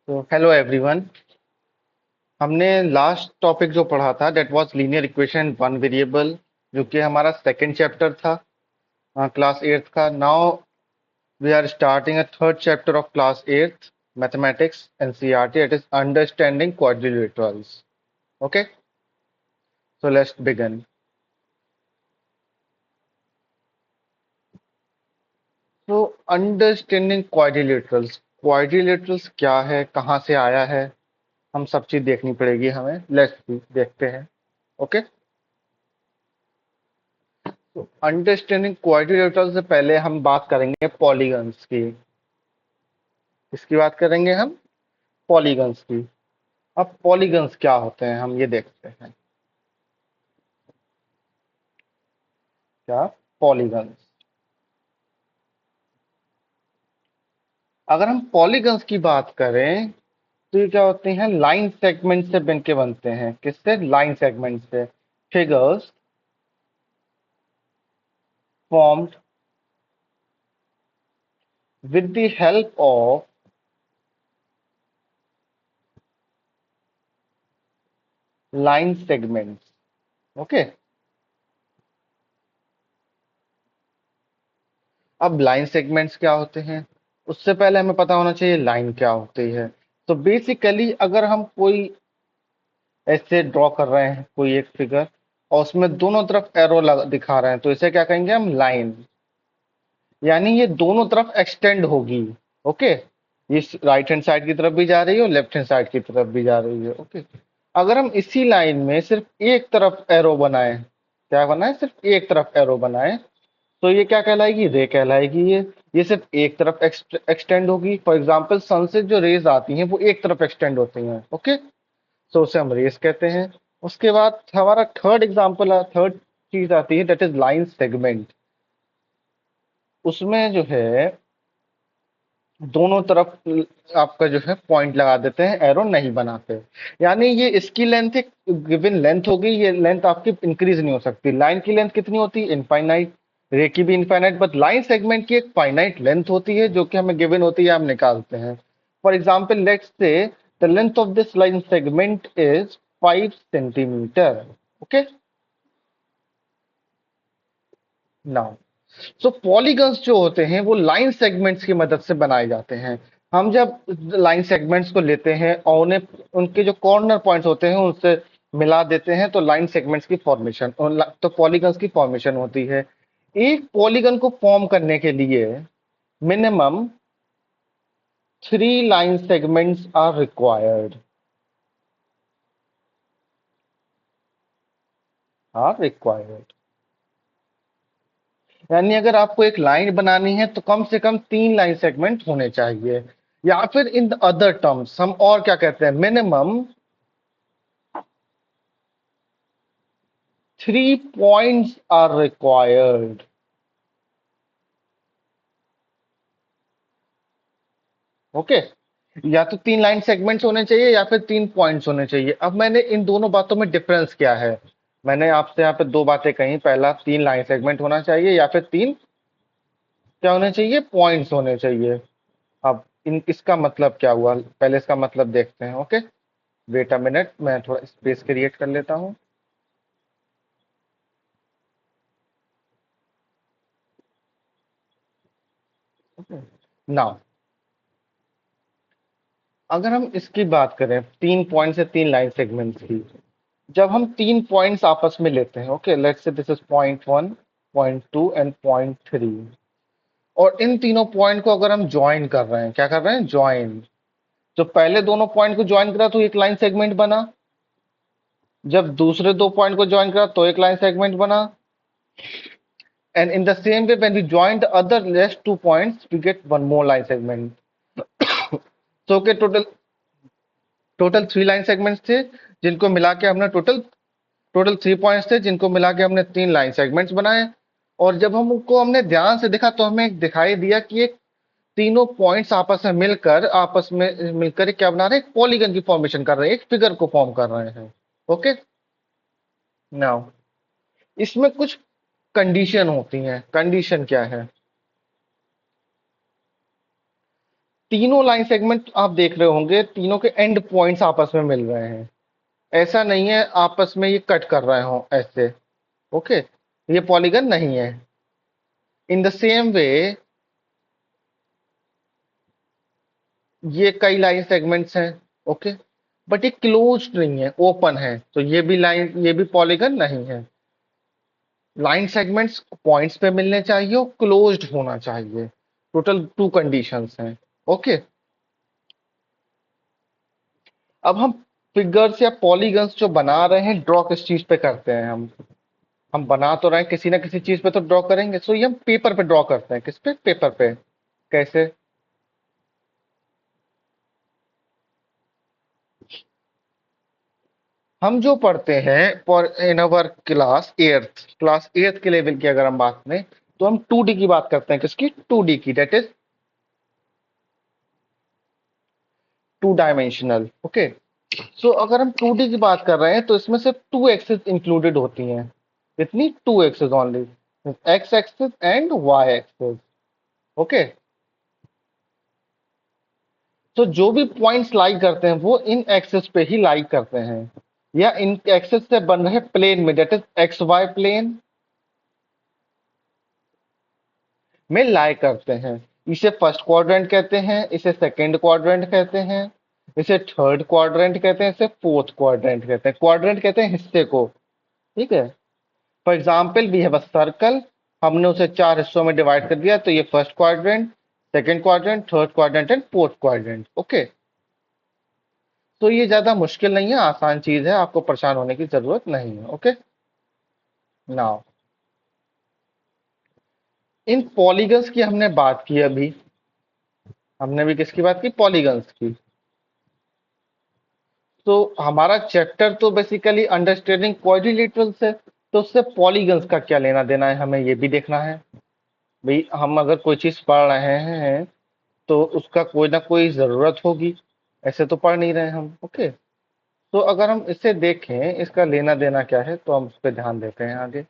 तो hello everyone. हमने last topic जो पढ़ा था that was linear equation one variable, जो कि हमारा सेकंड चैप्टर था क्लास एट्थ का। Now we are starting a third chapter of class eighth mathematics NCERT, it is understanding quadrilaterals. Okay, so let's begin. तो understanding quadrilaterals, quadrilaterals क्या है, कहाँ से आया है, हम सब चीज देखनी पड़ेगी हमें। लेट्स देखते हैं। ओके, अंडरस्टैंडिंग क्वाड्रिलेटरल से पहले हम बात करेंगे पॉलीगन्स की। इसकी बात करेंगे हम पॉलीगन्स की। अब पॉलीगन्स क्या होते हैं हम ये देखते हैं। क्या पॉलीगन्स, अगर हम पॉलीगन्स की बात करें तो ये क्या होते हैं, लाइन सेगमेंट से बनके बनते हैं। किससे? लाइन सेगमेंट से। Figures formed with the help of line segments. Okay, अब लाइन सेगमेंट्स क्या होते हैं उससे पहले हमें पता होना चाहिए लाइन क्या होती है। तो बेसिकली अगर हम कोई ऐसे ड्रॉ कर रहे हैं कोई एक फिगर और उसमें दोनों तरफ एरो दिखा रहे हैं तो इसे क्या कहेंगे हम? लाइन। यानी ये दोनों तरफ एक्सटेंड होगी। ओके, ये राइट हैंड साइड की तरफ भी जा रही है और लेफ्ट हैंड साइड की तरफ भी जा रही है। ओके, अगर हम इसी लाइन में सिर्फ एक तरफ एरो बनाए, क्या बनाए? सिर्फ एक तरफ एरो बनाए, तो ये क्या कहलाएगी? रे कहलाएगी। ये सिर्फ एक तरफ एक्सटेंड होगी। फॉर एग्जाम्पल सन से जो रेज आती हैं वो एक तरफ एक्सटेंड होती हैं। ओके, तो उसे हम रेस कहते हैं। उसके बाद हमारा थर्ड एग्जाम्पल, थर्ड चीज आती है दैट इज लाइन सेगमेंट। उसमें जो है दोनों तरफ आपका जो है पॉइंट लगा देते हैं, एरो नहीं बनाते। यानी ये इसकी लेंथ एक गिवन लेंथ होगी, ये लेंथ आपकी इंक्रीज नहीं हो सकती। लाइन की लेंथ कितनी होती है? इनफाइनाइट। रे की भी इनफाइनाइट, बट लाइन सेगमेंट की एक फाइनाइट लेंथ होती है जो कि हमें गिवन होती है, हम निकालते हैं। For example let's say the length of this line segment is 5 centimetre. Okay, now so polygons जो होते हैं वो लाइन सेगमेंट्स की मदद से बनाए जाते हैं। हम जब लाइन सेगमेंट्स को लेते हैं और उन्हें उनके जो कॉर्नर पॉइंट्स होते हैं उनसे मिला देते हैं तो लाइन सेगमेंट्स की फॉर्मेशन, तो पॉलीगन्स की फॉर्मेशन होती है। एक पॉलीगन को फॉर्म करने के लिए minimum 3 line segments are required. यानी अगर आपको एक लाइन बनानी है तो कम से कम 3 लाइन सेगमेंट होने चाहिए। या फिर इन द अदर टर्म्स हम और क्या कहते हैं, minimum 3 points are required. Okay, या तो 3 लाइन सेगमेंट्स होने चाहिए या फिर 3 पॉइंट्स होने चाहिए। अब मैंने इन दोनों बातों में डिफरेंस क्या है, मैंने आपसे यहाँ पे दो बातें कही। पहला 3 लाइन सेगमेंट होना चाहिए या फिर तीन क्या होने चाहिए? पॉइंट्स होने चाहिए। अब इन इसका मतलब क्या हुआ, पहले इसका मतलब देखते हैं। ओके, वेट अ मिनट, मैं थोड़ा स्पेस क्रिएट कर लेता हूँ। नाउ अगर हम इसकी बात करें 3 पॉइंट से 3 लाइन सेगमेंट्स की, जब हम 3 पॉइंट्स आपस में लेते हैं, okay let's say this is point 1, point 2 and point 3, और इन तीनों पॉइंट को अगर हम ज्वाइन कर रहे हैं, क्या कर रहे हैं? ज्वाइन। तो पहले दोनों पॉइंट को ज्वाइन करा तो एक लाइन सेगमेंट बना, जब दूसरे दो पॉइंट को ज्वाइन करा तो एक लाइन सेगमेंट बना, and in the same way when we join the other last 2 points we get one more line segment. तो के टोटल टोटल 3 लाइन सेगमेंट्स थे, जिनको मिला के हमने टोटल टोटल 3 पॉइंट्स थे, जिनको मिला के हमने 3 लाइन सेगमेंट्स बनाए। और जब हम उनको हमने ध्यान से देखा तो हमें दिखाई दिया कि ये तीनों पॉइंट्स आपस में मिलकर क्या बना रहे हैं? एक पॉलीगन की फॉर्मेशन कर रहे हैं, एक फिगर को फॉर्म कर रहे हैं। ओके, नाउ इसमें कुछ कंडीशन होती हैं। कंडीशन क्या है? तीनों लाइन सेगमेंट आप देख रहे होंगे, तीनों के एंड पॉइंट्स आपस में मिल रहे हैं। ऐसा नहीं है आपस में ये कट कर रहे हो ऐसे। ओके, ये पॉलीगन नहीं है। इन द सेम वे ये कई लाइन सेगमेंट्स हैं। ओके, बट ये क्लोज्ड नहीं है, ओपन है, तो ये भी पॉलीगन नहीं है। लाइन सेगमेंट्स पॉइंट्स पे मिलने चाहिए और क्लोज्ड होना चाहिए। टोटल 2 कंडीशंस हैं। ओके, अब हम फिगर्स या पॉलीगन्स जो बना रहे हैं, ड्रॉ किस चीज पे करते हैं? हम बना तो रहे हैं, किसी ना किसी चीज पे तो ड्रॉ करेंगे। सो ये हम पेपर पे ड्रॉ करते हैं। किस पे? पेपर पे। कैसे? हम जो पढ़ते हैं for in our class eighth के लेवल की अगर हम बात करें, तो हम 2D की बात करते हैं। किसकी? 2D की, दैट इज 2 डायमेंशनल। ओके, सो अगर हम 2D की बात कर रहे हैं तो इसमें सिर्फ 2 एक्सिस इंक्लूडेड होती हैं। कितनी? 2 axis only, X axis and Y axis. Okay, तो जो भी पॉइंट्स लाई करते हैं वो इन एक्सिस पे ही लाई करते हैं, या इन एक्सिस से बन रहे प्लेन में, that is X Y plane में लाई करते हैं। इसे फर्स्ट क्वाड्रेंट कहते हैं, इसे सेकंड क्वाड्रेंट कहते हैं, इसे थर्ड क्वाड्रेंट कहते हैं, इसे फोर्थ क्वाड्रेंट कहते हैं। क्वाड्रेंट कहते हैं हिस्से को। ठीक है, for example we have a circle, हमने उसे 4 हिस्सों में डिवाइड कर दिया, तो ये first quadrant, second quadrant, third quadrant and fourth quadrant. Okay, तो ये ज्यादा मुश्किल नहीं है, आसान चीज है, आपको परेशान होने की जरूरत नहीं है। ओके, नाउ इन पॉलीगन्स की हमने बात की अभी। हमने भी किसकी बात की? पॉलीगन्स की। तो हमारा चैप्टर तो बेसिकली अंडरस्टैंडिंग क्वाड्रिलेटरल्स है, तो उससे पॉलीगन्स का क्या लेना देना है, हमें ये भी देखना है। भाई हम अगर कोई चीज पढ़ रहे हैं तो उसका कोई ना कोई जरूरत होगी, ऐसे तो पढ़ नहीं रहे हम। ओके, तो अगर हम इसे देखें, इसका लेना देना क्या है, तो हम उस पर ध्यान देते हैं आगे।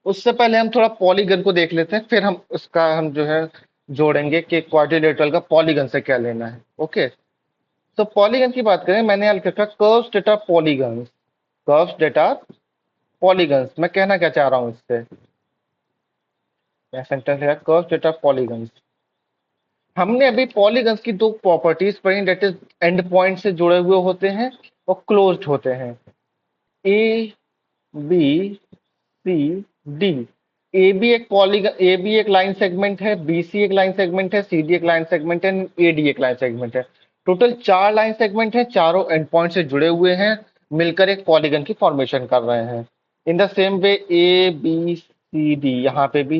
उससे पहले हम थोड़ा पॉलीगन को देख लेते हैं, फिर हम उसका हम जो है जोड़ेंगे कि क्वाड्रिलेटरल का पॉलीगन से क्या लेना है। ओके, तो पॉलीगन की बात करें, मैंने यहाँ लिखा था curves data polygons. Curves data polygons, मैं कहना क्या चाह रहा हूँ इससे? सेंटेंस है कर्व्स डेटा पॉलीगन्स। हमने अभी पॉलीगन्स की 2 प्रॉपर्टीज पढ़ी, डेट इज एंड पॉइंट से जुड़े हुए होते हैं और क्लोज्ड होते हैं। A B C D. A B एक पॉलीगन, ए बी एक लाइन सेगमेंट है, बी सी एक लाइन सेगमेंट है, सी डी एक लाइन सेगमेंट है, ए डी एक लाइन सेगमेंट है। टोटल 4 लाइन सेगमेंट है, चारों एंड पॉइंट से जुड़े हुए हैं, मिलकर एक पॉलीगन की फॉर्मेशन कर रहे हैं। In the same way A B C D यहाँ पे भी,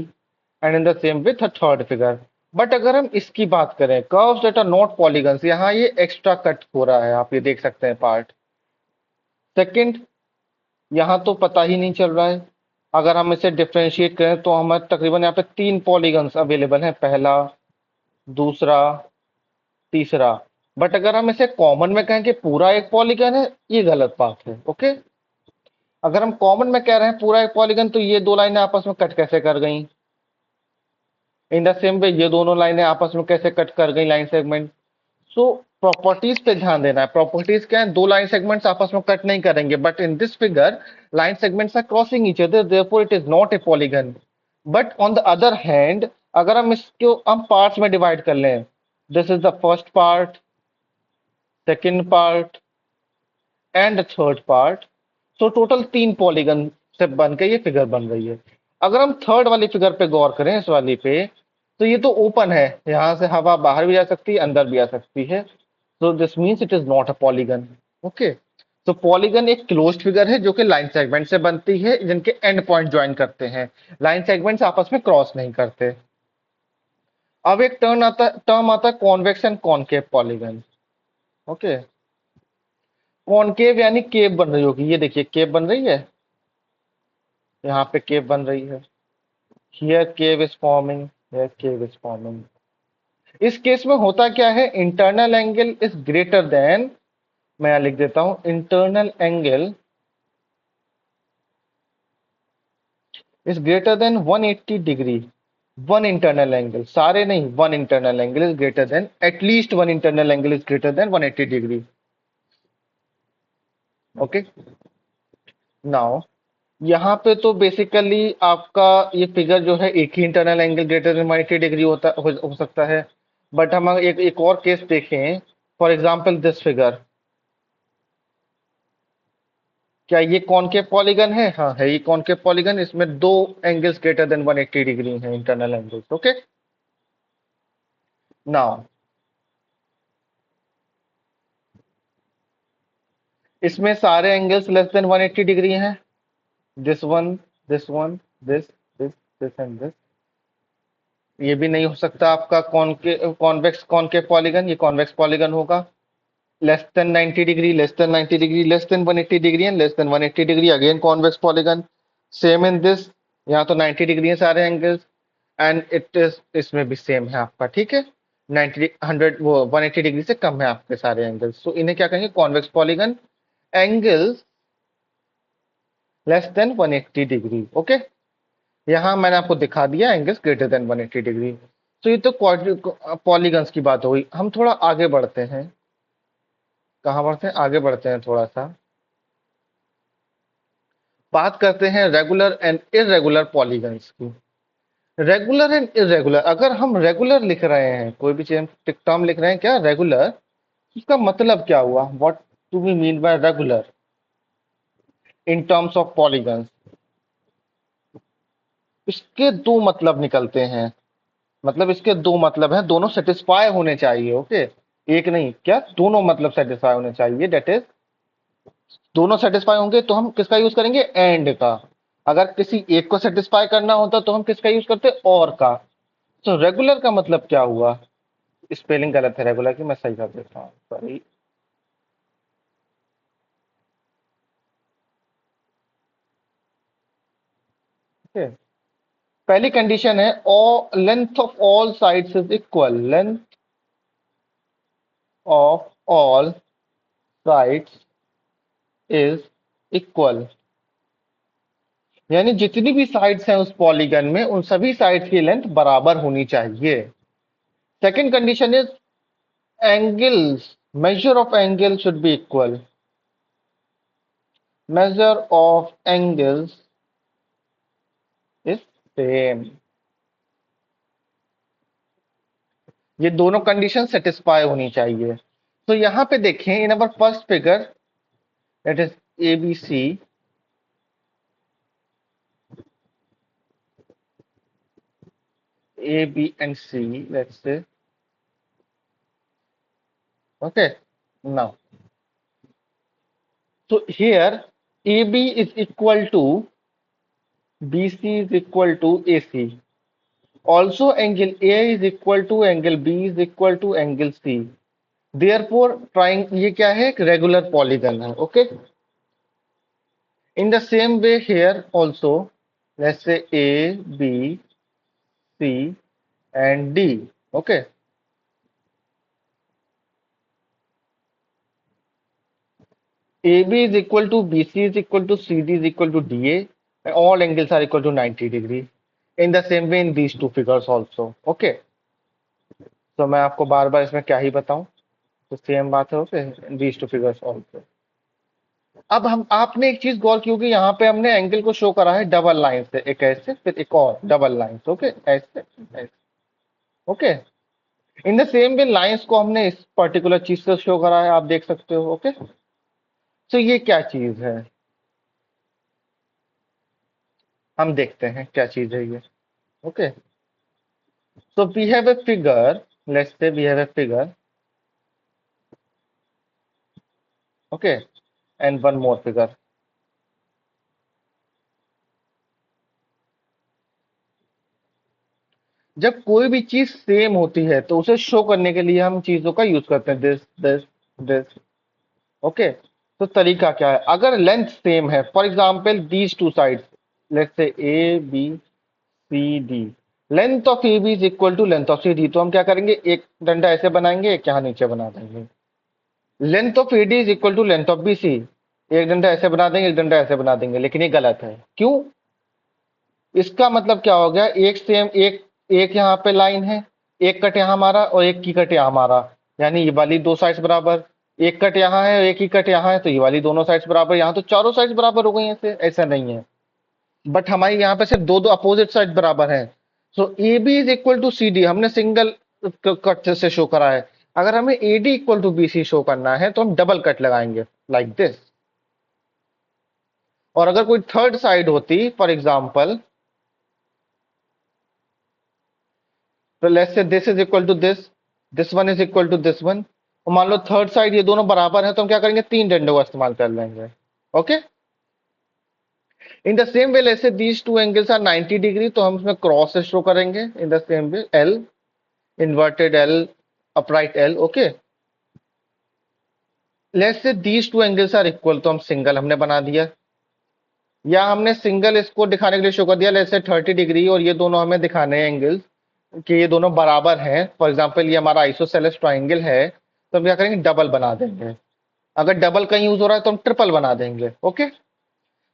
and in the same with a third figure. But अगर हम इसकी बात करें, curves that are not polygons, यहाँ ये एक्स्ट्रा कट हो रहा है, आप ये देख सकते हैं पार्ट। सेकंड, यहाँ तो पता ही नहीं चल रहा है। अगर हम इसे डिफरेंशिएट करें तो हमें तकरीबन यहाँ पे 3 पॉलीगन्स अवेलेबल हैं, पहला, दूसरा, तीसरा। बट अगर हम इसे कॉमन में कहें कि पूरा एक पॉलीगन है, ये गलत बात है। ओके, अगर हम कॉमन में कह रहे हैं पूरा एक पॉलीगन, तो ये 2 लाइनें आपस में कट कैसे कर गई? इन द सेम वे ये दोनों लाइनें आपस में कैसे कट कर गई लाइन सेगमेंट? सो प्रॉपर्टीज पे ध्यान देना है। प्रॉपर्टीज क्या है? 2 लाइन सेगमेंट्स आपस में कट नहीं करेंगे, but in this figure line segments are crossing each other, therefore it is not a polygon. But on the other hand, अगर हम इसको हम पार्ट्स में डिवाइड कर लें, this is the first part, second part and third part, so total 3 polygon से बन के ये फिगर बन रही है। अगर हम थर्ड वाली फिगर पे गौर करें, इस वाली पे, तो ये तो ओपन है, यहाँ से हवा बाहर भी जा सकती है, अंदर भी आ सकती है। So this means it is not a polygon. Okay, तो पॉलीगन एक क्लोज्ड फिगर है जो कि लाइन सेगमेंट से बनती है, जिनके एंड पॉइंट ज्वाइन करते हैं। लाइन सेगमेंट्स आपस में क्रॉस नहीं करते। अब एक टर्म आता है convex and concave polygon. Okay, concave यानी केव बन रही होगी, ये देखिए केव बन रही है, यहाँ पे केव बन रही है। Here cave is forming, here cave is forming. इस केस में होता क्या है? Internal angle is greater than, मैं यहां लिख देता हूं, internal angle is greater than 180 degree. One internal angle, सारे नहीं, one internal angle is greater than, at least one internal angle is greater than 180 degree. Okay, now यहाँ पे तो बेसिकली आपका ये फिगर जो है एक ही internal angle greater than 180 degree हो सकता है। बट हम एक और केस देखें, फॉर एग्जांपल दिस फिगर, क्या ये कॉनकेव पॉलीगन है? हाँ है, ये कॉनकेव पॉलीगन, इसमें दो एंगल्स ग्रेटर देन 180 डिग्री हैं, इंटरनल एंगल्स। ओके, नाउ इसमें सारे एंगल्स लेस देन 180 डिग्री हैं, this one, this one, this this this and this. ये भी नहीं हो सकता आपका कॉन्वेक्स कॉनकेव पॉलीगन, ये कॉन्वेक्स पॉलीगन होगा। Less than 90 degree, less than 90 degree, less than 180 degree and less than 180 degree, again convex polygon. Same in this, यहाँ तो 90 डिग्री है सारे एंगल्स, एंड इट इज, इसमें भी सेम है आपका, ठीक है। 90 100 वो 180 डिग्री से कम है आपके सारे एंगल्स, तो इन्हें क्या कहेंगे? Convex polygon, angles less than 180 degree. Okay, यहाँ मैंने आपको दिखा दिया एंगल्स ग्रेटर देन 180 डिग्री। तो ये तो पॉलीगन्स की बात हुई, हम थोड़ा आगे बढ़ते हैं। कहाँ बढ़ते हैं? आगे बढ़ते हैं थोड़ा सा, बात करते हैं रेगुलर एंड इरेगुलर पॉलीगन्स की। रेगुलर एंड इरेगुलर, अगर हम रेगुलर लिख रहे हैं, कोई भी चीज टर्म लिख रहे हैं क्या रेगुलर, इसका मतलब क्या हुआ? What do we mean by regular in terms of polygons? इसके दो मतलब निकलते हैं, मतलब इसके दो मतलब हैं, दोनों सेटिस्फाई होने चाहिए। ओके, एक नहीं, क्या दोनों मतलब सेटिस्फाई होने चाहिए, डेट इज दोनों सेटिस्फाई होंगे तो हम किसका यूज करेंगे? एंड का। अगर किसी एक को सेटिस्फाई करना होता तो हम किसका यूज करते? और का। तो रेगुलर का मतलब क्या हुआ? स्पेलिंग गलत है रेगुलर की, मैं सही कर देता हूँ, सॉरी। पहली कंडीशन है, length of all sides is equal, length of all sides is equal, यानी जितनी भी साइड्स हैं उस पॉलीगन में, उन सभी साइड्स की लेंथ बराबर होनी चाहिए। Second condition is angles, measure of angle should be equal, measure of angles is same। ये दोनों कंडीशन सेटिस्फाई होनी चाहिए। तो यहां पे देखें, in our first figure, that is ABC, A, B, and C, let's say. Okay, now, so here AB is equal to BC is equal to AC. Also, angle A is equal to angle B is equal to angle C. Therefore, trying ये क्या है? एक regular polygon है. Okay. In the same way here also, let's say A, B, C, and D. Okay. AB is equal to BC is equal to CD is equal to DA. And all angles are equal to 90 degree. In the same way in these two figures also. Okay. तो मैं आपको बार बार इसमें क्या ही बताऊं, तो same बात है। Okay, these two figures also. अब हम आपने एक चीज गौर की होगी, यहाँ पे हमने एंगल को शो करा है डबल लाइन से, एक ऐसे फिर एक और डबल लाइन से। ओके, ऐसे ऐसे। Okay, in the same way lines को हमने इस पर्टिकुलर चीज से शो करा है, आप देख सकते हो। ओके, तो ये क्या चीज है, हम देखते हैं क्या चीज है ये। Okay, so we have a figure, let's say we have a figure, okay, and one more figure। जब कोई भी चीज सेम होती है तो उसे शो करने के लिए हम चीजों का यूज करते हैं, दिस दिस दिस। ओके, तो तरीका क्या है? अगर लेंथ सेम है, for example these two sides, let's say A B C D, length of A B is equal to length of C D, तो हम क्या करेंगे? एक डंडा ऐसे बनाएंगे, एक यहाँ नीचे बना देंगे। Length of A D is equal to length of B C, एक डंडा ऐसे बना देंगे, एक डंडा ऐसे बना देंगे, लेकिन ये गलत है। क्यों? इसका मतलब क्या हो गया? एक सेम, एक एक यहाँ पे लाइन है, एक कट यहाँ हमारा और एक की कट यहाँ हमारा, यानी ये वाली दो साइड्स बराबर। एक कट यहाँ है और एक ही कट यहाँ है, तो ये वाली दोनों साइड्स बराबर। यहाँ तो चारों साइड्स बराबर हो गई ऐसे, ऐसा नहीं है। बट हमारी यहाँ पे सिर्फ दो दो अपोजिट साइड बराबर हैं। So A B is equal to C D हमने सिंगल कट से शो करा है। अगर हमें A D equal to B C show करना है तो हम डबल कट लगाएंगे लाइक दिस। और अगर कोई थर्ड साइड होती फॉर एग्जाम्पल, तो let's say this is equal to this one is equal to this one, और मान लो थर्ड साइड ये दोनों बराबर है, तो हम क्या करेंगे, तीन डंडों का इस्तेमाल कर लेंगे। Okay, in the same way let's say these two angles are 90 degree, तो हम इसमें क्रॉस से शो करेंगे in the same way, L inverted L, upright L. Okay, let's say these two angles are equal, तो हम single हमने बना दिया, या हमने सिंगल इसको दिखाने के लिए शो कर दिया लेट्स से 30 डिग्री, और ये दोनों हमें दिखाने हैं एंगल्स कि ये दोनों बराबर हैं। फॉर एग्जांपल ये हमारा आइसोसेलेस ट्राइंगल है, तो हम क्या करेंगे, डबल बना देंगे। अगर डबल का यूज हो रहा है तो हम ट्रिपल बना देंगे। ओके,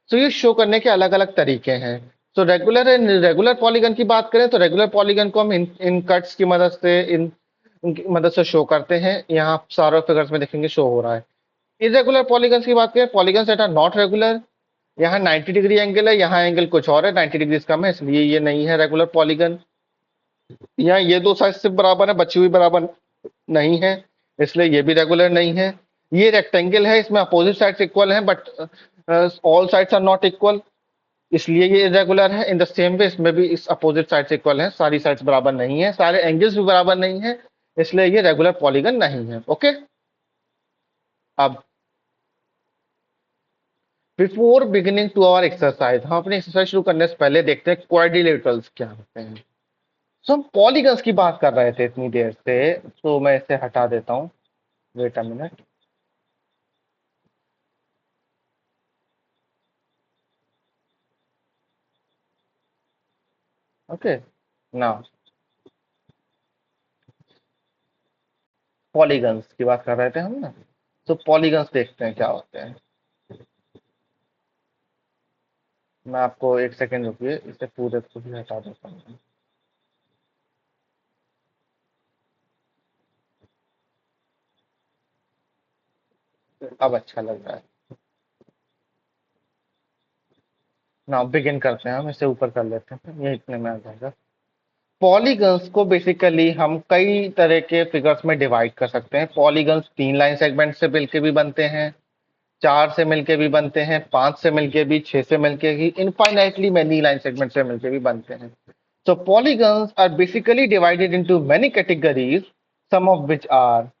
तो ये शो करने के अलग अलग तरीके हैं। तो रेगुलर एंड रेगुलर पॉलीगन की बात करें तो रेगुलर पॉलीगन को हम इन कट्स की मदद से, इन इनकी मदद से शो करते हैं। यहाँ सारे फिगर्स में देखेंगे शो हो रहा है। इरेगुलर पॉलीगन्स की बात करें, polygons that are not regular, यहाँ 90 डिग्री एंगल है, यहाँ एंगल कुछ और है, 90 डिग्री कम है, इसलिए ये नहीं है रेगुलर पॉलीगन। यहाँ ये दो साइड सिर्फ बराबर है, बची हुई बराबर नहीं है, इसलिए ये भी रेगुलर नहीं है। ये रेक्टेंगल है, इसमें अपोजिट साइड्स इक्वल हैं, but all sides are not equal, इसलिए ये इरेगुलर है। इन द सेम वे इसमें भी इस अपोजिट साइड्स इक्वल हैं, सारी साइड्स बराबर नहीं है, सारे एंगल्स भी बराबर नहीं है, इसलिए ये रेगुलर पॉलीगन नहीं है। ओके, अब before beginning to our exercise, हम अपनी एक्सरसाइज शुरू करने से पहले देखते हैं क्वाड्रिलेटरल्स क्या होते हैं। सो हम पॉलीगन्स की बात कर रहे थे इतनी देर से, तो मैं इसे हटा देता हूँ। Wait a minute. Okay, now polygons की बात कर रहे थे हम ना, तो पॉलीगन्स देखते हैं क्या होते हैं। मैं आपको एक सेकेंड रुकिए, इसे पूरे को भी हटा देता हूँ। अब अच्छा लग रहा है। ना बिगिन करते हैं, हम इसे ऊपर कर लेते हैं, ये इतने में आ जाएगा। पॉलीगन्स को बेसिकली हम कई तरह के फिगर्स में डिवाइड कर सकते हैं। पॉलीगन्स तीन लाइन सेगमेंट से मिलके भी बनते हैं, चार से मिलके भी बनते हैं, पांच से मिलके भी, छह से मिलके भी, इनफाइनाइटली मैनी लाइन सेगमेंट से मिलके भी बनते हैं। So polygons are basically divided into many categories, some of which are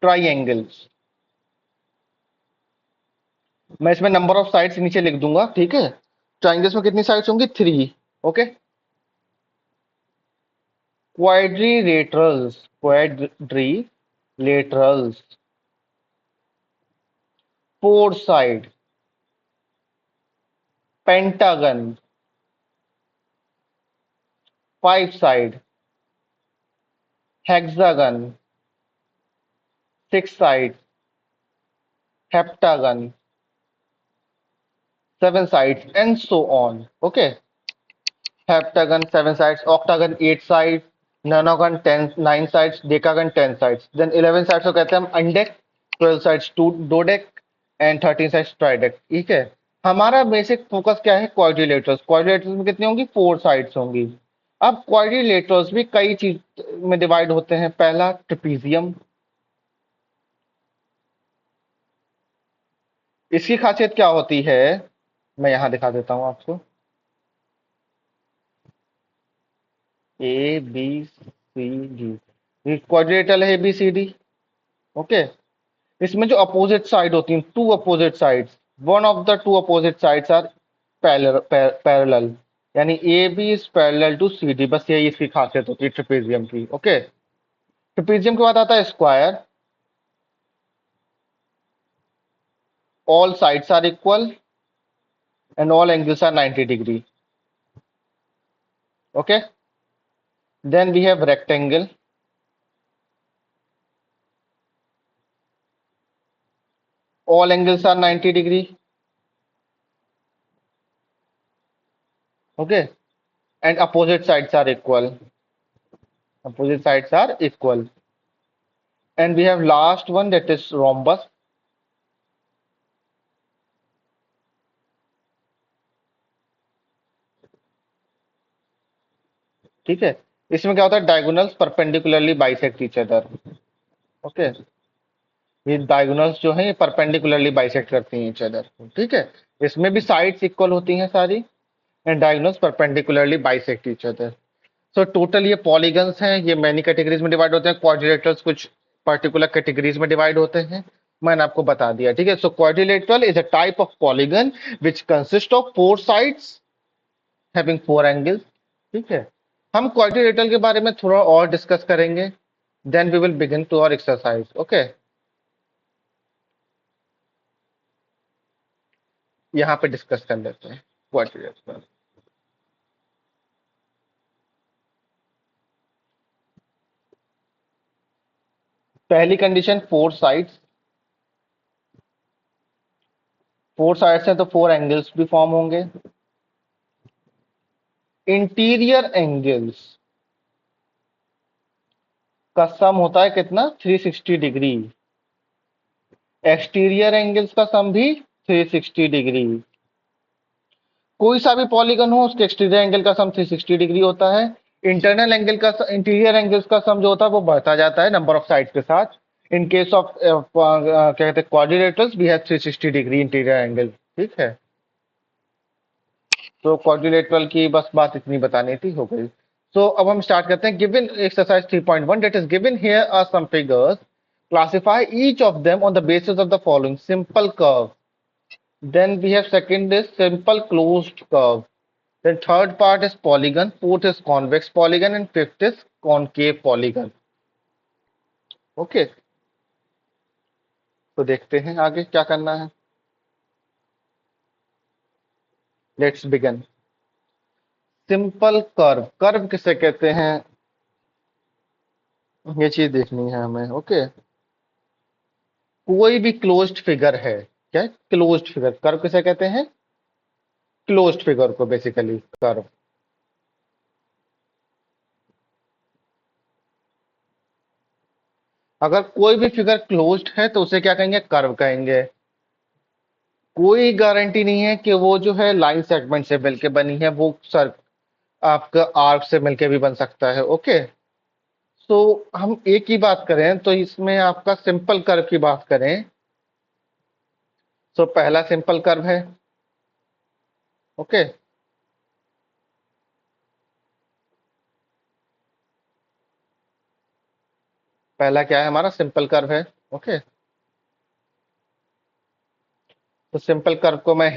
triangles. मैं इसमें नंबर ऑफ साइड्स नीचे लिख दूंगा, ठीक है। ट्राइंगल्स में कितनी साइड्स होंगी, three. Okay, quadrilaterals, quadrilaterals, four side, pentagon, five side, hexagon, six side, heptagon, seven sides and so on. Okay, heptagon 7 sides, octagon 8 sides, nonagon 10 9 sides, decagon 10 sides. Then 11 sides को कहते हैं हम undeck, 12 sides two dodeck and 13 sides trideck। ठीक है, हमारा basic focus क्या है, quadrilaterals. Quadrilaterals में कितनी होंगी, फोर साइड्स होंगी। अब क्वाड्रिलेटरल्स भी कई चीज में डिवाइड होते हैं। पहला ट्रिपीजियम, इसकी खासियत क्या होती है, मैं यहां दिखा देता हूं आपको। A B C D, quadrilateral है A B C D. Okay, इसमें जो अपोजिट साइड होती हैं, two opposite sides, one of the two opposite sides are parallel, यानी A B is parallel to C D, बस यही इसकी खासियत होती है ट्रिपेजियम की। ओके, ट्रिपेजियम के बाद आता है square, all sides are equal and all angles are 90 degree. Okay, then we have rectangle, all angles are 90 degree. Okay, and opposite sides are equal. Opposite sides are equal. And we have last one, that is rhombus. ठीक है, इसमें क्या होता है, diagonals perpendicularly bisect each other. Okay, ये diagonals जो है ये परपेंडिकुलरली बाइसेक्ट करती हैं ईच अदर. ठीक है, इसमें भी साइड्स इक्वल होती हैं सारी, and diagonals perpendicularly bisect each other. So total ये पॉलीगन्स हैं, ये मैनी कैटेगरीज में डिवाइड होते हैं. क्वाड्रिलेटरल्स कुछ पर्टिकुलर कैटेगरीज में डिवाइड होते हैं, मैंने आपको बता दिया. ठीक है, so quadrilateral is a type of polygon which consist of four sides having four angles. ठीक है, हम क्वाड्रिलेटरल के बारे में थोड़ा और डिस्कस करेंगे, then we will begin to our exercise. Okay, यहाँ पे डिस्कस कर लेते हैं क्वाड्रिलेटरल. पहली कंडीशन, फोर साइड्स हैं तो फोर एंगल्स भी फॉर्म होंगे. इंटीरियर एंगल्स का सम होता है कितना, 360 डिग्री. एक्सटीरियर एंगल्स का सम भी 360 डिग्री. कोई सा भी पॉलीगन हो उसके एक्सटीरियर एंगल का सम 360 डिग्री होता है. इंटीरियर एंगल्स का सम जो होता है वो बढ़ता जाता है नंबर ऑफ साइड्स के साथ. इन केस ऑफ क्या कहते हैं quadrilaterals, we have 360 degree interior angle. ठीक है, तो क्वाड्रिलेटरल की बस बात इतनी बतानी थी, हो गई. सो अब हम स्टार्ट करते हैं. Given exercise 3.1, that is given here are some figures, classify each of them on the basis of the following. Simple curve, then we have second is simple closed curve, then third part is polygon, fourth is convex polygon, and fifth is concave polygon. Okay, तो देखते हैं आगे क्या करना है. Let's begin. Simple curve, curve किसे कहते हैं, ये चीज देखनी है हमें. ओके, कोई भी क्लोज्ड फिगर है, क्या क्लोज्ड फिगर, कर्व किसे कहते हैं, क्लोज्ड फिगर को बेसिकली कर्व. अगर कोई भी फिगर क्लोज्ड है तो उसे क्या कहेंगे, कर्व कहेंगे. कोई गारंटी नहीं है कि वो जो है लाइन सेगमेंट से मिलके बनी है, वो सर आपका आर्क से मिलके भी बन सकता है. ओके, सो हम एक ही बात करें तो इसमें आपका सिंपल कर्व की बात करें, सो पहला सिंपल कर्व है. ओके, पहला क्या है हमारा, सिंपल कर्व है. ओके, तो सिंपल कर्व को मैं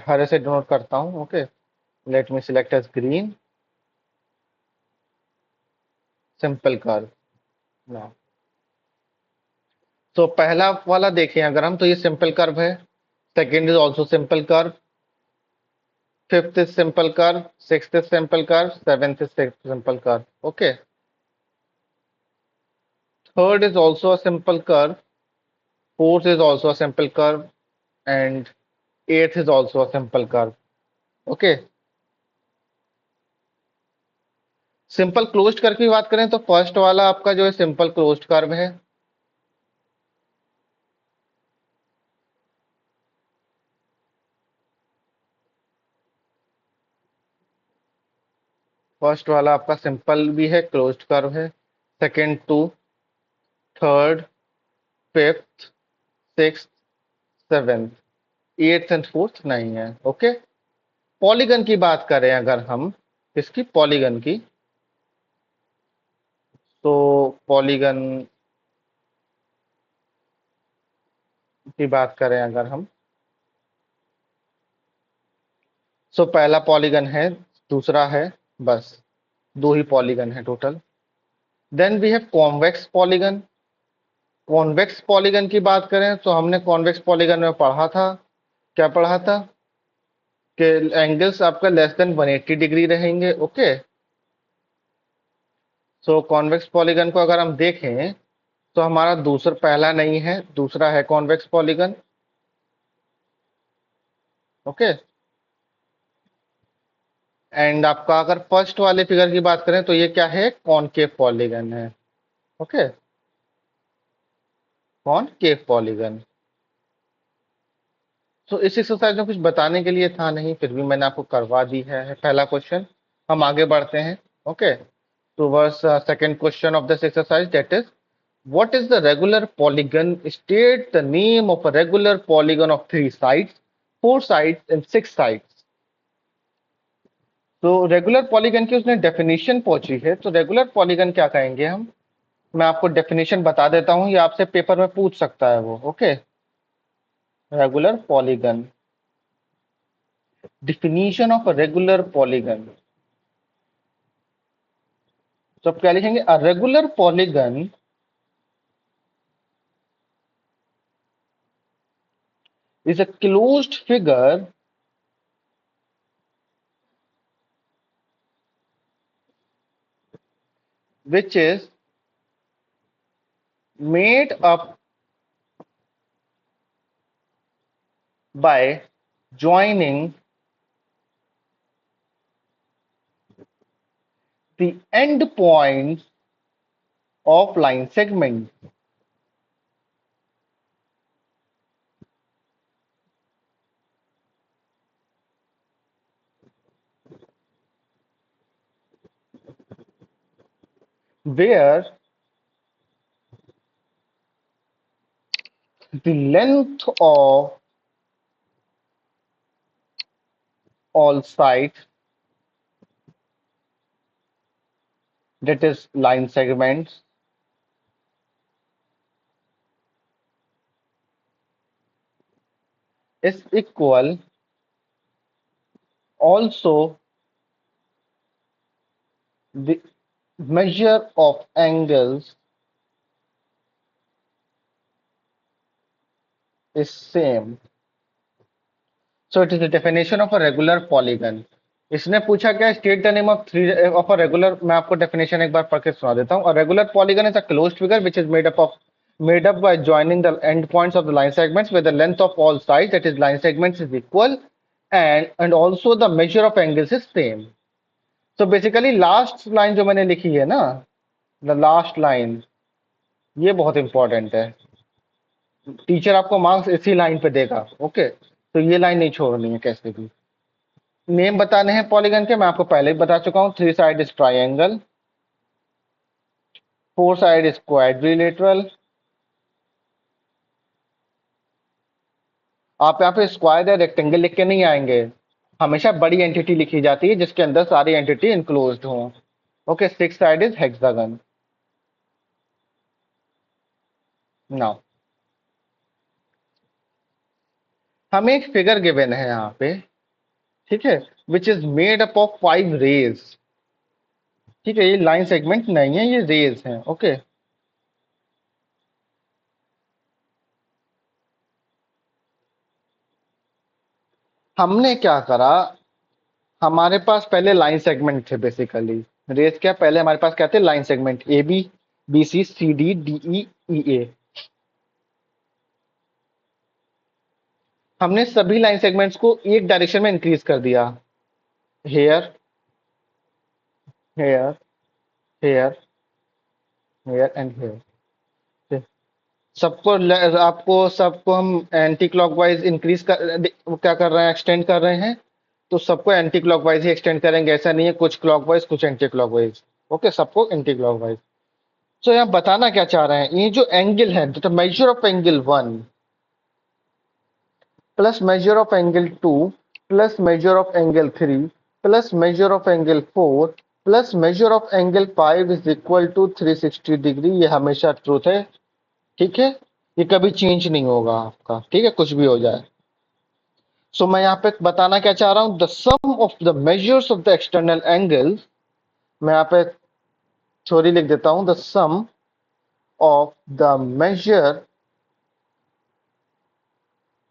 हरे से डिनोट करता हूं. Okay, let me select as green simple curve now. तो पहला वाला देखें अगर हम, तो ये सिंपल कर्व है. Second is also simple curve, fifth is simple curve, sixth is simple curve, seventh is simple curve. Okay. Third is also a simple curve, fourth is also a simple curve, and eighth is also a simple curve. Okay. Simple closed curve की बात करें तो first वाला आपका जो है simple closed curve है. First वाला आपका सिंपल भी है, क्लोज्ड कर्व है. Second too, third, fifth, sixth, seventh, eighth and fourth नहीं है. ओके, पॉलीगन की बात करें अगर हम, किसकी, पॉलीगन की, तो पॉलीगन की बात करें अगर हम, सो पहला पॉलीगन है, दूसरा है, बस दो ही पॉलीगन है total. Then we have convex polygon. Convex polygon की बात करें तो हमने कॉन्वेक्स पॉलीगन में पढ़ा था, क्या पढ़ा था, कि एंगल्स आपका लेस देन 180 डिग्री रहेंगे. ओके, सो कॉन्वेक्स पॉलीगन को अगर हम देखें तो हमारा दूसरा, पहला नहीं है, दूसरा है कॉन्वेक्स पॉलीगन. ओके, एंड आपका अगर फर्स्ट वाले फिगर की बात करें तो ये क्या है, कॉनकेव पॉलीगन है। Okay, concave polygon. तो इस एक्सरसाइज में कुछ बताने के लिए था नहीं, फिर भी मैंने आपको करवा दी है पहला क्वेश्चन। हम आगे बढ़ते हैं। Okay, towards second question of this exercise, that is what is the regular polygon? State the name of a regular polygon of 3 sides, 4 sides and 6 sides. तो रेगुलर पॉलीगन की उसने डेफिनेशन पूछी है, तो रेगुलर पॉलीगन क्या कहेंगे हम। मैं आपको डेफिनेशन बता देता हूं, ये आपसे पेपर में पूछ सकता है वो। Okay, regular polygon, definition of a regular polygon. तो आप क्या लिखेंगे, अ regular polygon is a closed figure which is made up by joining the end points of line segment. Where the length of all sides, that is line segments, is equal also the measure of angles is same. So it is the definition of a regular polygon. इसने पूछा क्या, state the name of three of a regular. मैं आपको definition एक बार पढ़ के सुना देता हूँ। अ regular polygon is a closed figure which is made up by joining the end points of the line segments where the length of all sides, that is line segments, is equal and also the measure of angles is same. So basically last line जो मैंने लिखी है ना, the last line, ये बहुत important है। Teacher आपको marks इसी लाइन पे देगा। ओके, तो ये लाइन नहीं छोड़नी है कैसे भी। नेम बताने हैं पॉलीगन के, मैं आपको पहले ही बता चुका हूँ। 3 side is triangle, 4 side is quadrilateral. आप यहाँ पे स्क्वायर या रेक्टेंगल लिख के नहीं आएंगे, हमेशा बड़ी एंटिटी लिखी जाती है जिसके अंदर सारी एंटिटी इंक्लोज्ड हो। Okay, 6 side is hexagon. Now हमें एक फिगर गिवन है यहाँ पे, ठीक है, which is made up of 5 rays. ठीक है, ये लाइन सेगमेंट नहीं है, ये रेज हैं। ओके, हमने क्या करा, हमारे पास पहले लाइन सेगमेंट थे बेसिकली। रेस क्या, पहले हमारे पास क्या थे, line segment A B, B C, C D, D E, E A. हमने सभी लाइन सेगमेंट्स को एक डायरेक्शन में इंक्रीज कर दिया। Here, here, here, here and here. आपको सबको हम एंटी क्लॉकवाइज इंक्रीज कर, क्या कर रहे हैं, एक्सटेंड कर रहे हैं। तो सबको एंटी क्लॉकवाइज ही एक्सटेंड करेंगे, ऐसा नहीं है कुछ क्लॉकवाइज कुछ एंटी क्लॉकवाइज। ओके, सबको एंटी क्लॉकवाइज। तो यहाँ बताना क्या चाह रहे हैं, ये जो एंगल है, the measure of angle 1 plus measure of angle 2 plus measure of angle 3 plus measure of angle 4 plus measure of angle 5 is equal to 360 degree. ये हमेशा ट्रूथ है। ठीक है, ये कभी चेंज नहीं होगा आपका। ठीक है, कुछ भी हो जाए। सो मैं यहाँ पे बताना क्या चाह रहा हूँ, the sum of the measures of the external angle. मैं यहाँ पे थ्योरी लिख देता हूँ, the sum of the measure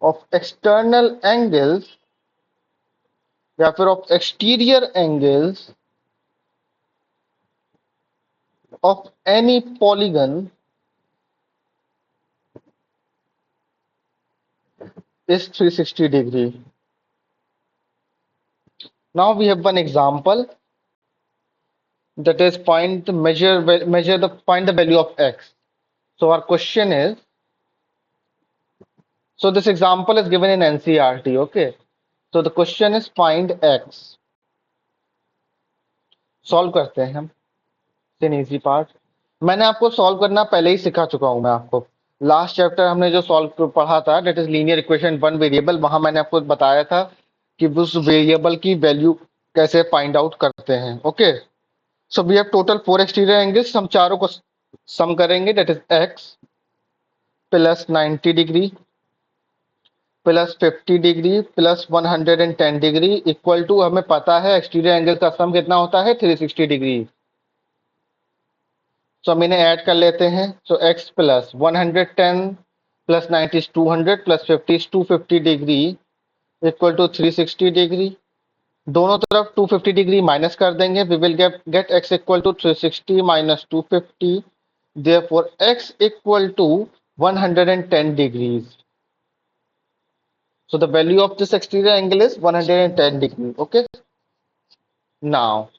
of external angles या फिर of exterior angles of any polygon is 360 degree. Now we have one example, that is find the find the value of x. So our question is, so this example is given in NCERT, okay? So the question is find x. Solve करते हैं हम, in easy part. मैंने आपको solve करना पहले ही सिखा चुका हूं। मैं आपको लास्ट चैप्टर हमने जो सॉल्व पढ़ा था, that is linear equation one variable, वहां मैंने आपको बताया था कि उस वेरिएबल की वैल्यू कैसे फाइंड आउट करते हैं। Okay, so we have total 4 exterior angles, हम चारों को सम करेंगे, that is x plus 90 degree plus 50 degree plus 110 degree equal to, हमें पता है एक्सटीरियर एंगल का सम कितना होता है, 360 डिग्री। सो हम इन्हें ऐड कर लेते हैं। So x plus 110 plus 90 is 200 plus 50 is 250 degree equal to 360 degree. दोनों तरफ 250 डिग्री माइनस कर देंगे, we will get x equal to 360 minus 250, therefore x equal to 110 degrees. So the value of this exterior angle is 110 degree. Okay. Now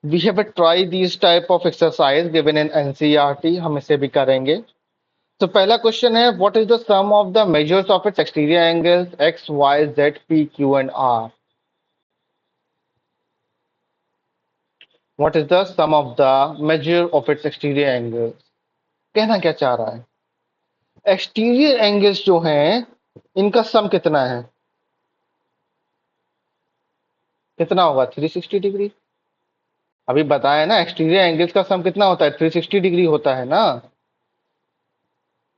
we have a try these type of exercise given in NCERT. हम इसे भी करेंगे। तो पहला question है, what is the sum of the measures of its exterior angles x, y, z, p, q and r? What is the sum of the measure of its exterior angles? कहना क्या चाह रहा है, एक्सटीरियर एंगल्स जो हैं इनका सम कितना है, कितना होगा, 360 डिग्री। अभी बताया ना, एक्सटीरियर एंगल्स का सम कितना होता है, 360 डिग्री होता है ना।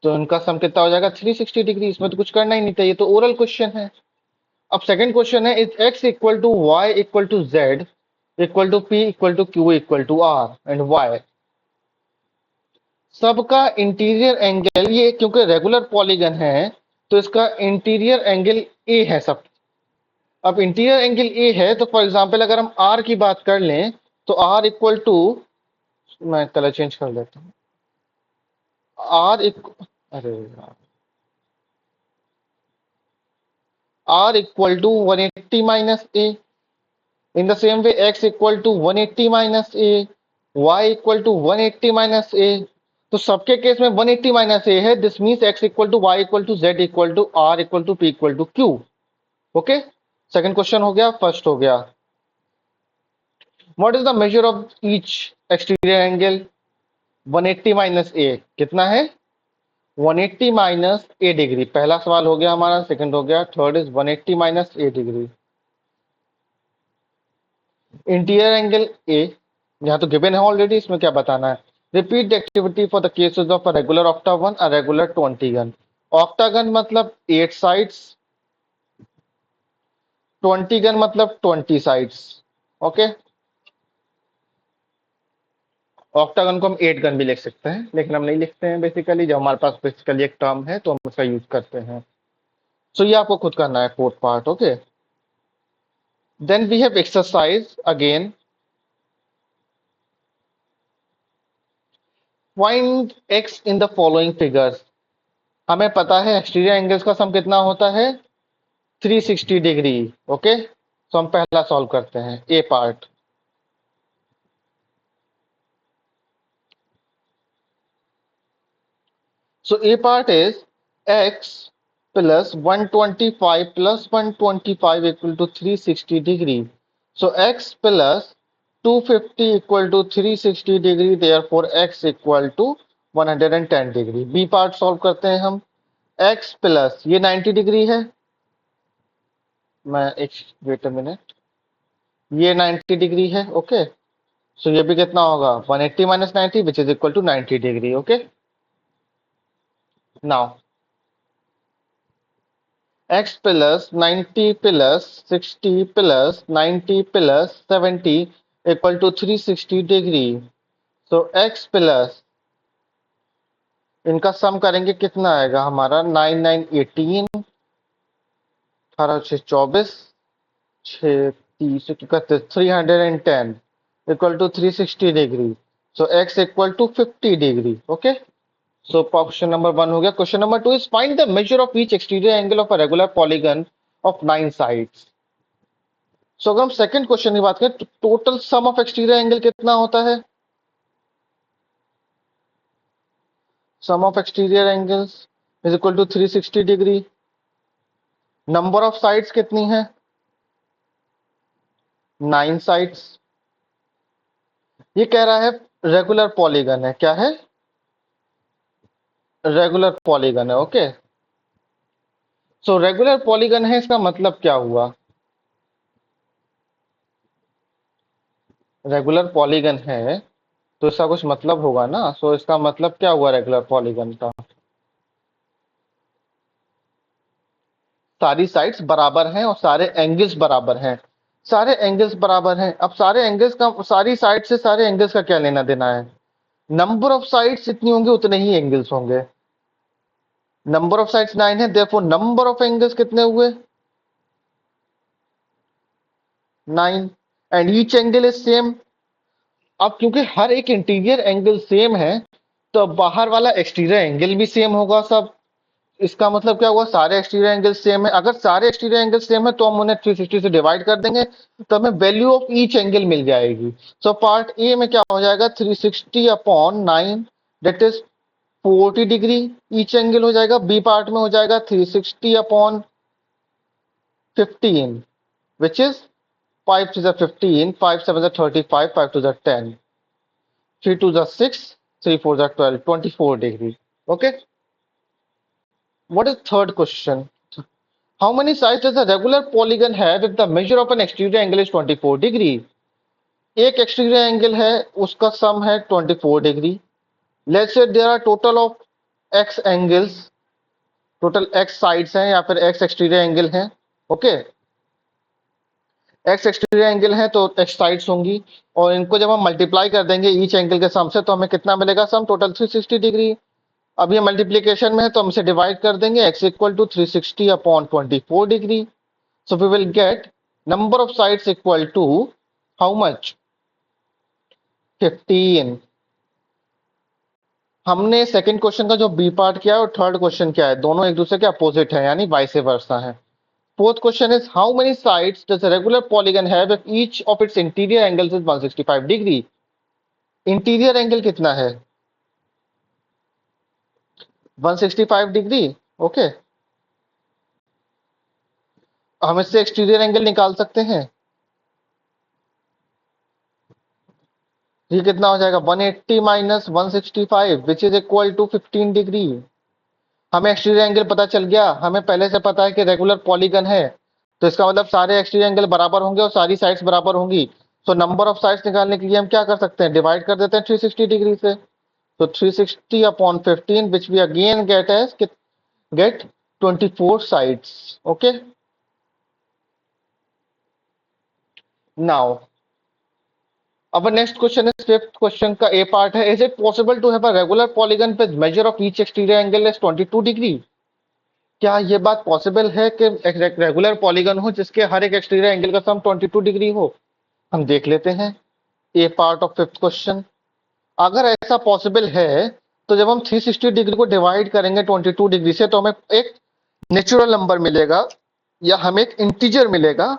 तो इनका सम कितना हो जाएगा, 360 डिग्री। इसमें तो कुछ करना ही नहीं था, ये तो ओरल क्वेश्चन है। अब सेकंड क्वेश्चन है, is x equal to y equal to z equal to p equal to q equal to r and y. सबका इंटीरियर एंगल, ये क्योंकि रेगुलर पॉलीगन है तो इसका इंटीरियर एंगल ए है सब। अब इंटीरियर एंगल ए है तो फॉर एग्जांपल अगर हम आर की बात कर लें तो आर इक्वल टू, मैं कलर चेंज कर लेता हूँ, आर इक्वल, अरे यार, r equal to 180 minus a. In the same way, x equal to 180 minus a, y equal to 180 minus a. तो सबके केस में 180 माइनस ए है, this means x equal to y equal to z equal to r equal to p equal to q। Okay, second question हो गया, first हो गया। What is the measure of each exterior angle, 180 minus A कितना है, 180 minus ए degree. पहला सवाल हो गया हमारा, सेकंड हो गया, third is 180 minus A degree. Interior angle A यहाँ तो गिवन है ऑलरेडी, इसमें क्या बताना है। Repeat the activity for the cases of a regular octagon, a regular 20 octagon मतलब 8 साइड्स, 20 मतलब 20 साइड्स। ओके, ऑक्टागन को हम 8 भी लिख सकते हैं, लेकिन हम नहीं लिखते हैं बेसिकली, जब हमारे पास बेसिकली एक टर्म है तो हम उसका यूज करते हैं। सो ये आपको खुद करना है, fourth part. Okay, then we have exercise again, find x in the following figures. हमें पता है एक्सटीरियर एंगल्स का सम कितना होता है, 360 डिग्री। ओके, तो हम पहला सॉल्व करते हैं, A part. So A part is x plus 125 plus 125 equal to 360 degree. So x plus 250 equal to 360 degree, therefore x equal to 110 degree. B part solve करते हैं हम, x प्लस ये 90 degree है, मैं एक वेट अ मिनट, ये 90 degree है। Okay, सो ये भी कितना होगा, 180 minus 90 which is equal to 90 degree. Okay, now x plus 90 plus 60 plus 90 plus 70 equal to 360 degree. So x plus, इनका सम करेंगे कितना आएगा हमारा, 9 9 18, 18 6 24, 6 30 31, 310 equal to 360 degree. So x equal to 50 degree. Okay, so question number 1 हो गया। Question number 2 is find the measure of each exterior angle of a regular polygon of 9 sides. So अगर हम second question की बात करें तो total sum of exterior angle कितना होता है? Sum of exterior angles is equal to 360 degree. Number of sides कितनी है? 9 साइड्स। ये कह रहा है रेगुलर पॉलीगन है। क्या है? रेगुलर पॉलीगन है। ओके, सो रेगुलर पॉलीगन है, इसका मतलब क्या हुआ? रेगुलर पॉलीगन है तो इसका कुछ मतलब होगा ना। सो इसका मतलब क्या हुआ रेगुलर पॉलीगन का? सारी साइड्स बराबर हैं और सारे एंगल्स बराबर हैं। सारे एंगल्स बराबर हैं। अब सारे एंगल्स का, सारी साइड से सारे एंगल्स का क्या लेना देना है? नंबर ऑफ साइड्स जितनी होंगे उतने ही एंगल्स होंगे। नंबर ऑफ साइड्स 9 है, देयरफॉर नंबर ऑफ एंगल्स कितने हुए? 9। And each angle is same. अब क्योंकि हर एक इंटीरियर एंगल सेम है तो अब बाहर वाला एक्सटीरियर एंगल भी सेम होगा सब। इसका मतलब क्या हुआ? सारे एक्सटीरियर एंगल सेम है। अगर सारे एक्सटीरियर एंगल सेम है तो हम उन्हें 360 से डिवाइड कर देंगे तो हमें वैल्यू ऑफ ईच एंगल मिल जाएगी। सो पार्ट ए में क्या हो जाएगा? 360 upon 9 that is 40 degree each angle हो जाएगा। बी पार्ट में हो जाएगा 360 upon 15 which is 5 to the 15, 5 7 the 35, 5 to the 10, 3 to the 6, 3 4 the 12, 24 degree. Okay. What is third question? How many sides does a regular polygon have if the measure of an exterior angle is 24 degree? एक exterior angle है, उसका sum है 24 degree. Let's say there are total of x angles, total x sides हैं या फिर x exterior angle हैं. Okay. X exterior angle है तो एक्स साइड्स होंगी और इनको जब हम मल्टीप्लाई कर देंगे ईच एंगल के सम से तो हमें कितना मिलेगा? Sum total 360 degree. अब ये मल्टीप्लीकेशन में है तो हम इसे डिवाइड कर देंगे। x equal to 360 upon 24 degree. So we will get number of sides equal to how much? 15। हमने सेकंड क्वेश्चन का जो बी पार्ट किया है और थर्ड क्वेश्चन क्या है, दोनों एक दूसरे के अपोजिट है यानी वाइस वर्सा है। Fourth question is how many sides does a regular polygon have if each of its interior angles is 165 degree? Interior angle कितना है? 165 डिग्री। ओके, हम इससे एक्सटीरियर एंगल निकाल सकते हैं। ये कितना हो जाएगा? 180 minus 165 which is equal to 15 degree. हमें एक्सटीरियर एंगल पता चल गया। हमें पहले से पता है कि रेगुलर पॉलीगन है तो इसका मतलब सारे एक्सटीरियर एंगल बराबर होंगे और सारी साइड्स बराबर होंगी। तो नंबर ऑफ साइड्स निकालने के लिए हम क्या कर सकते हैं? डिवाइड कर देते हैं 360 डिग्री से। तो 360 upon 15 which we again get 24 sides. Okay. Now our next question is fifth question का A part है. Is it possible to have a regular polygon with measure of each exterior angle as 22 degree? क्या ये बात possible है कि एक regular polygon हो जिसके हर एक एक्सटीरियर एंगल का सम 22 डिग्री हो? हम देख लेते हैं A part of fifth question. अगर ऐसा पॉसिबल है तो जब हम 360 डिग्री को डिवाइड करेंगे 22 डिग्री से तो हमें एक नेचुरल नंबर मिलेगा या हमें एक इंटीजर मिलेगा।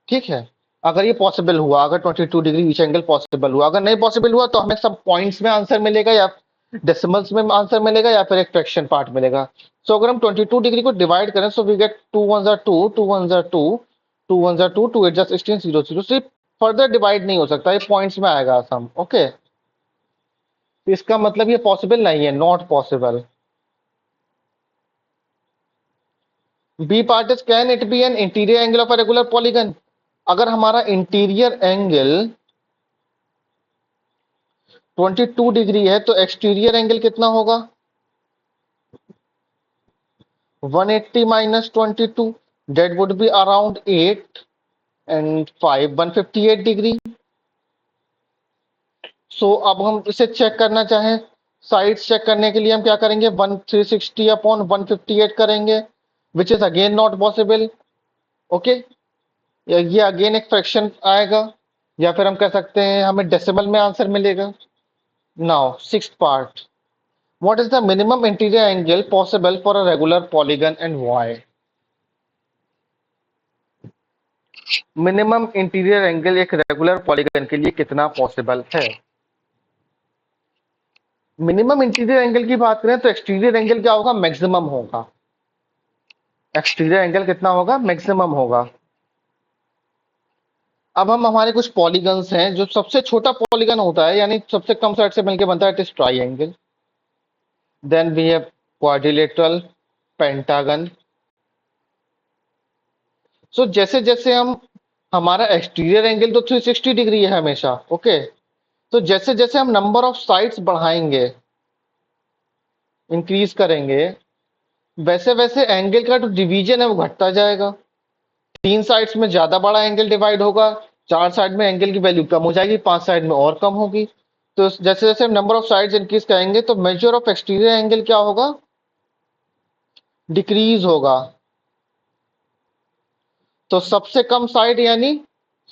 ठीक है, अगर ये पॉसिबल हुआ, अगर 22 डिग्री ईच एंगल पॉसिबल हुआ। अगर नहीं पॉसिबल हुआ तो हमें सब पॉइंट्स में आंसर मिलेगा या डेसिमल्स में आंसर मिलेगा या फिर एक फ्रैक्शन पार्ट मिलेगा। सो अगर हम 22 डिग्री को डिवाइड करें सो वी गेट 2 1 2 2 1 2 2 1 2 2 8 16 0 0। सिर्फ फर्दर डिवाइड नहीं हो सकता, ये पॉइंट्स में आएगा सम। ओके, इसका मतलब ये पॉसिबल नहीं है, not possible. B part is can it be an interior angle of a regular polygon? अगर हमारा इंटीरियर एंगल 22 डिग्री है तो एक्सटीरियर एंगल कितना होगा? 180 minus 22 that would be around 8 and 5 158 degree. So अब हम इसे चेक करना चाहें, साइड्स चेक करने के लिए हम क्या करेंगे? 360 अपॉन 158 करेंगे which is again not possible. Okay, ये अगेन एक फ्रैक्शन आएगा या फिर हम कह सकते हैं हमें डेसिमल में आंसर मिलेगा। Now sixth part, what is the minimum interior angle possible for a regular polygon and why? Minimum interior angle एक रेगुलर पॉलीगन के लिए कितना पॉसिबल है? मिनिमम इंटीरियर एंगल की बात करें तो एक्सटीरियर एंगल क्या होगा? मैक्सिमम होगा। एक्सटीरियर एंगल कितना होगा? मैक्सिमम होगा। अब हम हमारे कुछ पॉलीगन्स हैं, जो सबसे छोटा पॉलीगन होता है, यानी सबसे कम साइड से मिलकर बनता है, it is triangle. Then we have quadrilateral, pentagon. So जैसे जैसे हम, हमारा एक्सटीरियर एंगल तो 360 डिग्री है हमेशा, ओके। तो जैसे जैसे हम नंबर ऑफ साइड्स बढ़ाएंगे, इंक्रीज करेंगे, वैसे वैसे एंगल का जो डिवीजन है वो घटता जाएगा। 3 साइड्स में ज्यादा बड़ा एंगल डिवाइड होगा, 4 साइड में एंगल की वैल्यू कम हो जाएगी, 5 साइड में और कम होगी। तो जैसे जैसे हम नंबर ऑफ साइड्स इंक्रीज करेंगे तो मेजर ऑफ एक्सटीरियर एंगल क्या होगा? डिक्रीज होगा। तो सबसे कम साइड यानी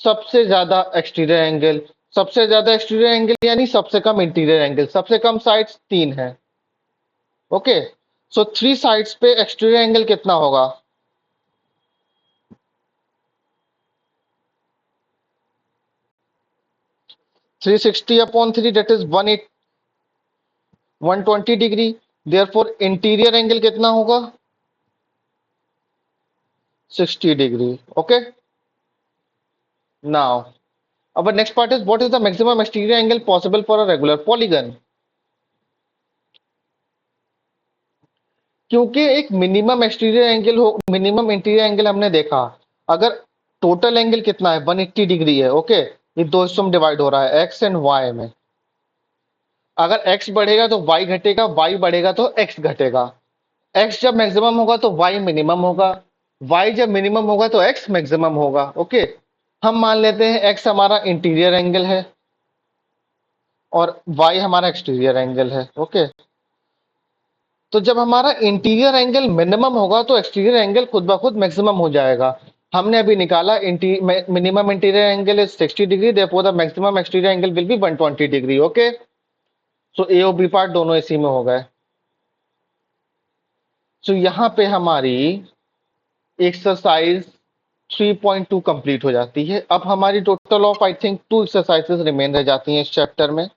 सबसे ज्यादा एक्सटीरियर एंगल, सबसे ज्यादा एक्सटीरियर एंगल यानी सबसे कम इंटीरियर एंगल। सबसे कम साइड्स 3 है, ओके। सो 3 साइड्स पे एक्सटीरियर एंगल कितना होगा? 360/3, that is 120 degree. Therefore interior angle कितना होगा? 60 degree, okay. Now our next part is, what is the maximum exterior angle possible for a regular polygon? क्योंकि एक minimum exterior angle हो, minimum interior angle हमने देखा। अगर टोटल एंगल कितना है? 180 डिग्री है, ओके। ये दो हिस्सों में डिवाइड हो रहा है, एक्स एंड वाई में। अगर एक्स बढ़ेगा तो वाई घटेगा, वाई बढ़ेगा तो एक्स घटेगा। एक्स जब मैक्सिमम होगा तो वाई मिनिमम होगा, वाई जब मिनिमम होगा तो एक्स मैक्सिमम होगा, ओके। हम मान लेते हैं एक्स हमारा इंटीरियर एंगल है और वाई हमारा एक्सटीरियर एंगल है, ओके। तो जब हमारा इंटीरियर एंगल मिनिमम होगा तो एक्सटीरियर एंगल खुद ब खुद मैक्सिमम हो जाएगा। हमने अभी निकाला minimum interior angle is 60 degree, therefore the maximum exterior angle will be 120 degree, okay. So A और बी पार्ट दोनों इसी में हो गए। सो यहाँ पे हमारी एक्सरसाइज 3.2 कंप्लीट हो जाती है। अब हमारी total of I think 2 exercises remain रह जाती हैं इस चैप्टर में।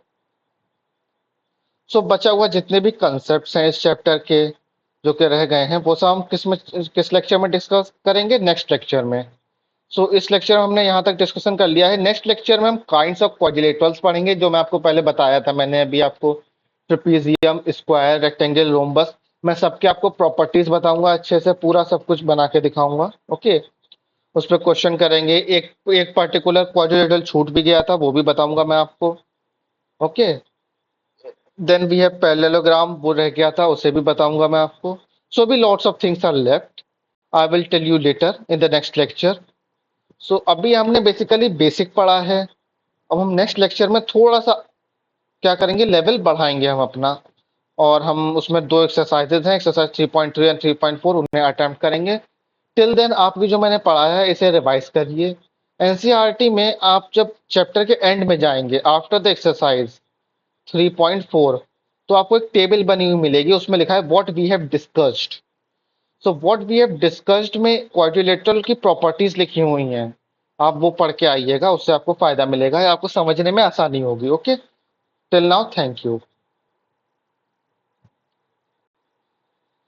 सो बचा हुआ जितने भी कंसेप्ट हैं इस चैप्टर के जो कि रह गए हैं, वो सब हम किस लेक्चर में डिस्कस करेंगे? नेक्स्ट लेक्चर में। सो इस लेक्चर में हमने यहाँ तक डिस्कशन कर लिया है। नेक्स्ट लेक्चर में हम काइंड्स ऑफ क्वाड्रिलेटरल्स पढ़ेंगे, जो मैं आपको पहले बताया था। मैंने अभी आपको ट्रेपीजियम, स्क्वायर, रेक्टेंगल, रोम्बस, मैं सबके आपको प्रॉपर्टीज बताऊंगा, अच्छे से पूरा सब कुछ बना के दिखाऊंगा, ओके। उस पर क्वेश्चन करेंगे। एक एक पर्टिकुलर क्वाड्रिलेटरल छूट भी गया था, वो भी बताऊंगा मैं आपको, okay. Then we have parallelogram, वो रह गया था, उसे भी बताऊंगा मैं आपको। सो भी lots of things are left, I will tell you later in the next lecture. So अभी हमने बेसिकली बेसिक पढ़ा है। अब हम नेक्स्ट लेक्चर में थोड़ा सा क्या करेंगे, लेवल बढ़ाएंगे हम अपना। और हम उसमें 2 एक्सरसाइजेज हैं, एक्सरसाइज 3.3 एंड 3.4, उन्हें अटेम्प्ट करेंगे। टिल देन आप भी जो मैंने पढ़ाया है इसे रिवाइज करिए। एनसीईआरटी में आप जब चैप्टर के एंड में जाएंगे, आफ्टर द एक्सरसाइज 3.4, तो आपको एक टेबल बनी हुई मिलेगी, उसमें लिखा है what we have discussed. So what we have discussed में क्वाड्रिलेटरल की प्रॉपर्टीज लिखी हुई हैं, आप वो पढ़ के आइएगा, उससे आपको फायदा मिलेगा या आपको समझने में आसानी होगी, okay. Till now thank you,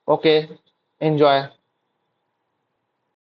okay, enjoy.